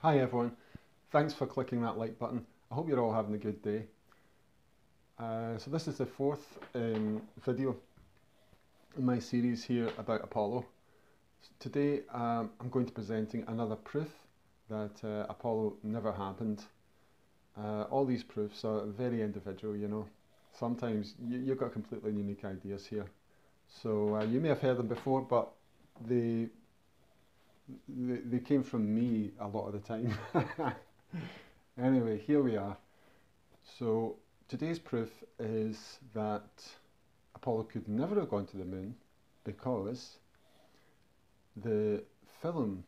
Hi everyone, thanks for clicking that like button. I hope you're all having a good day. So this is the fourth video in my series here about Apollo. Today I'm going to be presenting another proof that Apollo never happened. All these proofs are very individual, you know. Sometimes you've got completely unique ideas here. So you may have heard them before, but they came from me a lot of the time. Anyway, here we are. So today's proof is that Apollo could never have gone to the moon because the film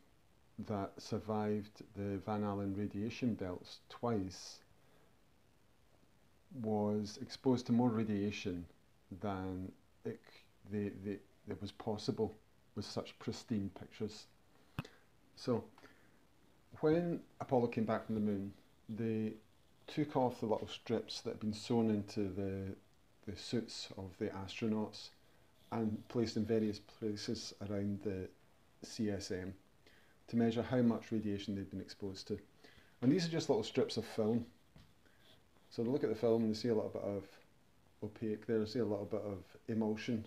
that survived the Van Allen radiation belts twice was exposed to more radiation than it was possible with such pristine pictures. So when Apollo came back from the moon, they took off the little strips that had been sewn into the suits of the astronauts and placed in various places around the CSM to measure how much radiation they'd been exposed to. And these are just little strips of film. So they look at the film and they see a little bit of opaque there, they see a little bit of emulsion.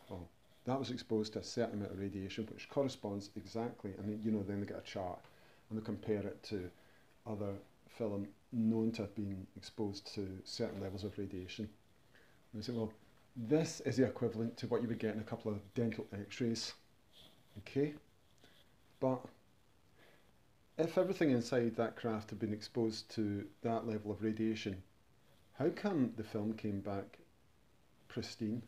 Oh, that was exposed to a certain amount of radiation, which corresponds exactly, and you know, then they get a chart and they compare it to other film known to have been exposed to certain levels of radiation. And they say, well, this is the equivalent to what you would get in a couple of dental x-rays. Okay? But if everything inside that craft had been exposed to that level of radiation, how come the film came back pristine?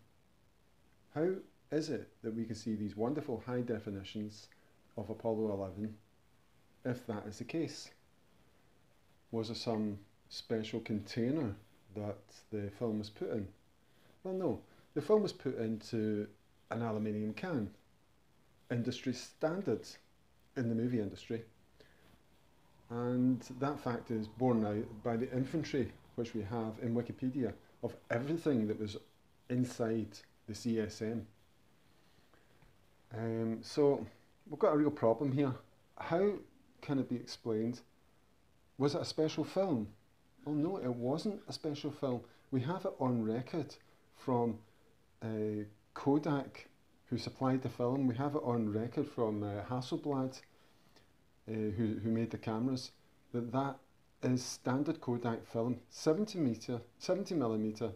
How is it that we can see these wonderful high definitions of Apollo 11 if that is the case? Was there some special container that the film was put in? Well, no. The film was put into an aluminium can. Industry standards in the movie industry. And that fact is borne out by the inventory which we have in Wikipedia of everything that was inside the CSM. So we've got a real problem here. How can it be explained? Was it a special film? Well, no, it wasn't a special film. We have it on record from Kodak, who supplied the film. We have it on record from Hasselblad, who made the cameras, that is standard Kodak film, 70mm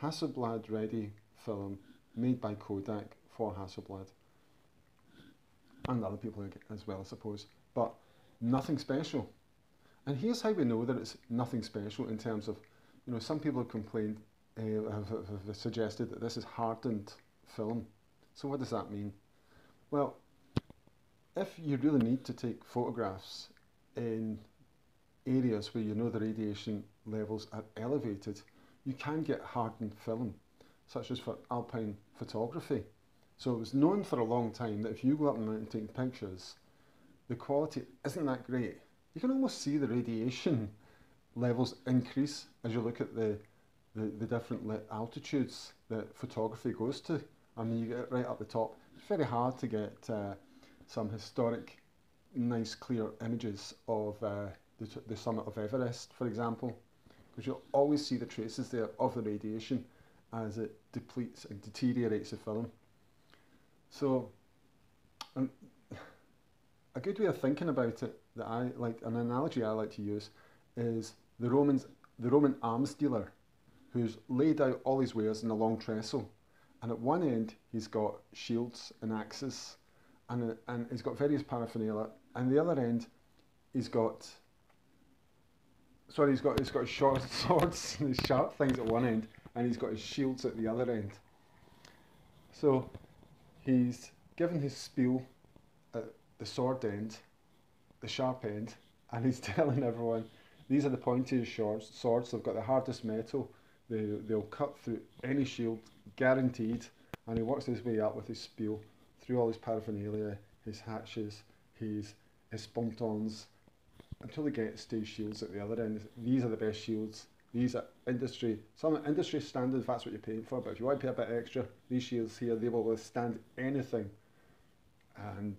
Hasselblad ready film made by Kodak for Hasselblad. And other people as well, I suppose. But nothing special. And here's how we know that it's nothing special in terms of, you know, some people have complained, have suggested that this is hardened film. So what does that mean? Well, if you really need to take photographs in areas where you know the radiation levels are elevated, you can get hardened film, such as for alpine photography. So it was known for a long time that if you go up on the mountain taking pictures, the quality isn't that great. You can almost see the radiation levels increase as you look at the different altitudes that photography goes to. I mean, you get right up the top. It's very hard to get some historic, nice, clear images of the summit of Everest, for example, because you'll always see the traces there of the radiation as it depletes and deteriorates the film. So, a good way of thinking about it that I like, an analogy I like to use, is the Roman arms dealer who's laid out all his wares in a long trestle, and at one end he's got shields and axes, and he's got various paraphernalia, and the other end he's got his short swords and his sharp things at one end, and he's got his shields at the other end. So he's given his spiel at the sword end, the sharp end, and he's telling everyone these are the pointiest swords. They've got the hardest metal. They'll cut through any shield, guaranteed. And he works his way up with his spiel through all his paraphernalia, his hatches, his pontons, until he gets to his shields at the other end. These are the best shields. These are some industry standard if that's what you're paying for, but if you want to pay a bit extra, these shields here, they will withstand anything. And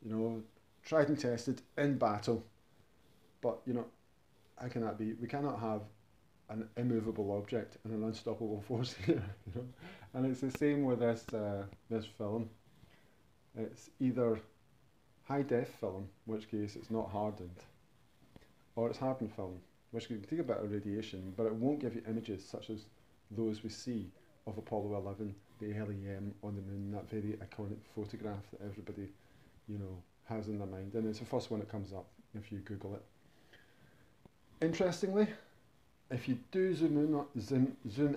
you know, tried and tested in battle. But you know, how can that be? We cannot have an immovable object and an unstoppable force here. You know? And it's the same with this film. It's either high def film, in which case it's not hardened, or it's hardened film, which can take a bit of radiation, but it won't give you images such as those we see of Apollo 11, the LEM on the moon, that very iconic photograph that everybody, you know, has in their mind. And it's the first one that comes up if you Google it. Interestingly, if you do zoom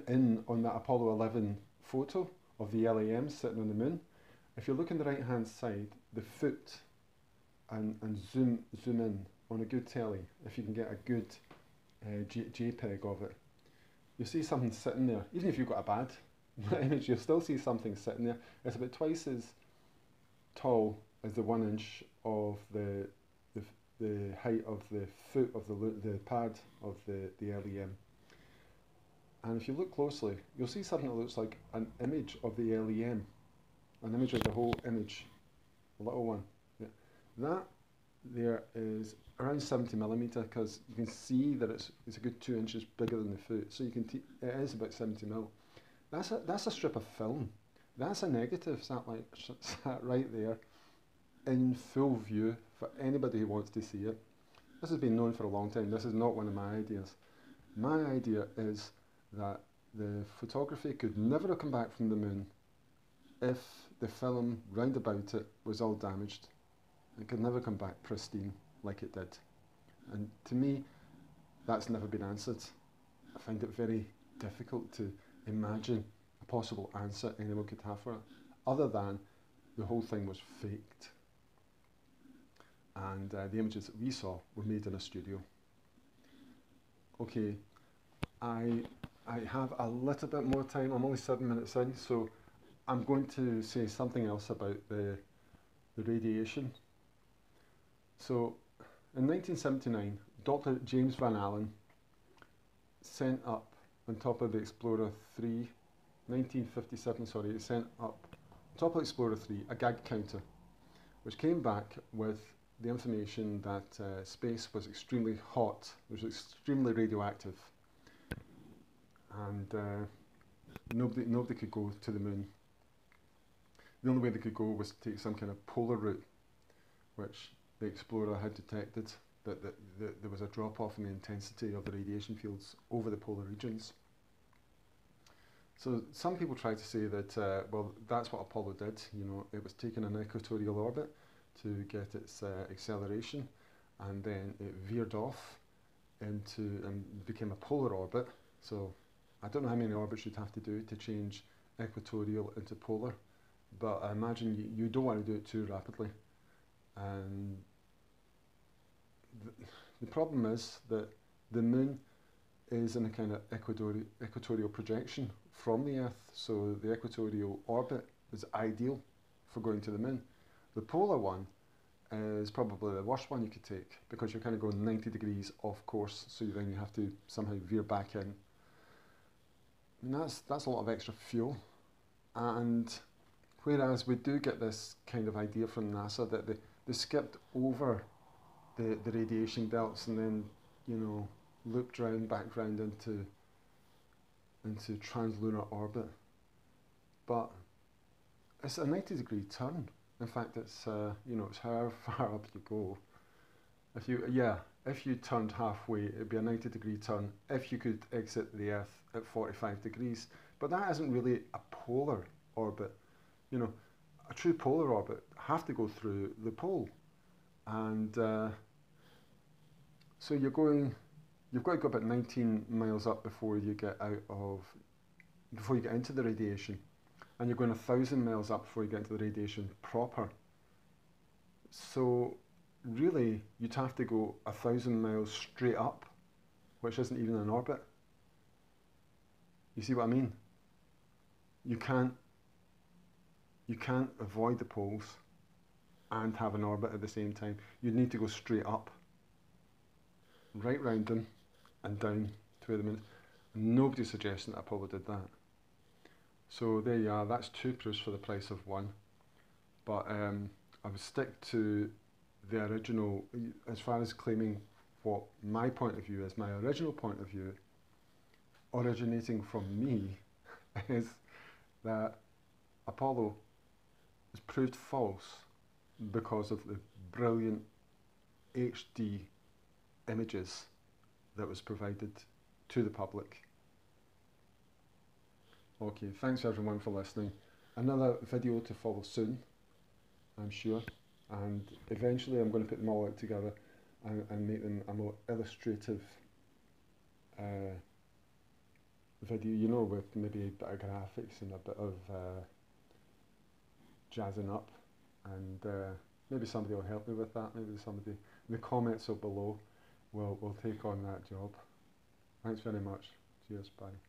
in on that Apollo 11 photo of the LEM sitting on the moon, if you look on the right hand side, the foot, and zoom in on a good telly, if you can get a good JPEG of it, you'll see something sitting there. Even if you've got a bad image, you'll still see something sitting there. It's about twice as tall as the 1 inch of the height of the foot of the pad of the LEM. And if you look closely, you'll see something that looks like an image of the LEM, an image of the whole image, a little one. Yeah. That there is around 70mm, because you can see that it's a good 2 inches bigger than the foot, so you can it is about 70mm. That's a strip of film. That's a negative sat right there in full view for anybody who wants to see it. This has been known for a long time. This is not one of my ideas. My idea is that the photography could never have come back from the moon if the film round about it was all damaged. It could never come back pristine like it did. And to me, that's never been answered. I find it very difficult to imagine a possible answer anyone could have for it, other than the whole thing was faked. And the images that we saw were made in a studio. Okay, I have a little bit more time. I'm only 7 minutes in, so I'm going to say something else about the radiation. So, in 1979, Dr. James Van Allen sent up on top of the Explorer 3, 1957, sorry, he sent up on top of Explorer 3 a gag counter, which came back with the information that space was extremely hot, it was extremely radioactive, and nobody could go to the moon. The only way they could go was to take some kind of polar route, which the Explorer had detected that there was a drop-off in the intensity of the radiation fields over the polar regions. So some people try to say that, well, that's what Apollo did. You know, it was taking an equatorial orbit to get its acceleration, and then it veered off into and became a polar orbit. So I don't know how many orbits you'd have to do to change equatorial into polar, but I imagine you don't want to do it too rapidly. And the problem is that the moon is in a kind of equatorial projection from the Earth, so the equatorial orbit is ideal for going to the moon. The polar one is probably the worst one you could take, because you're kind of going 90 degrees off course, so then you have to somehow veer back in. And that's a lot of extra fuel. And whereas we do get this kind of idea from NASA that they skipped over the radiation belts and then, you know, looped back round into translunar orbit. But it's a 90-degree turn. In fact, it's you know, it's however far up you go. If you turned halfway, it'd be a 90-degree turn if you could exit the Earth at 45 degrees. But that isn't really a polar orbit. You know, a true polar orbit have to go through the pole, and so you've got to go about 19 miles up before you get into the radiation, and you're going 1,000 miles up before you get into the radiation proper. So really, you'd have to go 1,000 miles straight up, which isn't even an orbit. You see what I mean? You can't avoid the poles and have an orbit at the same time. You'd need to go straight up, right round them, and down to where the moon is. Nobody's suggesting that Apollo did that. So there you are, that's two proofs for the price of one. But I would stick to the original, as far as claiming what my point of view is, my original point of view, originating from me, is that Apollo was proved false because of the brilliant HD images that was provided to the public. Okay, thanks everyone for listening. Another video to follow soon, I'm sure, and eventually I'm going to put them all out together and make them a more illustrative video, you know, with maybe a bit of graphics and a bit of jazzing up, and maybe somebody will help me with that. Maybe somebody in the comments or below will take on that job. Thanks very much. Cheers, bye.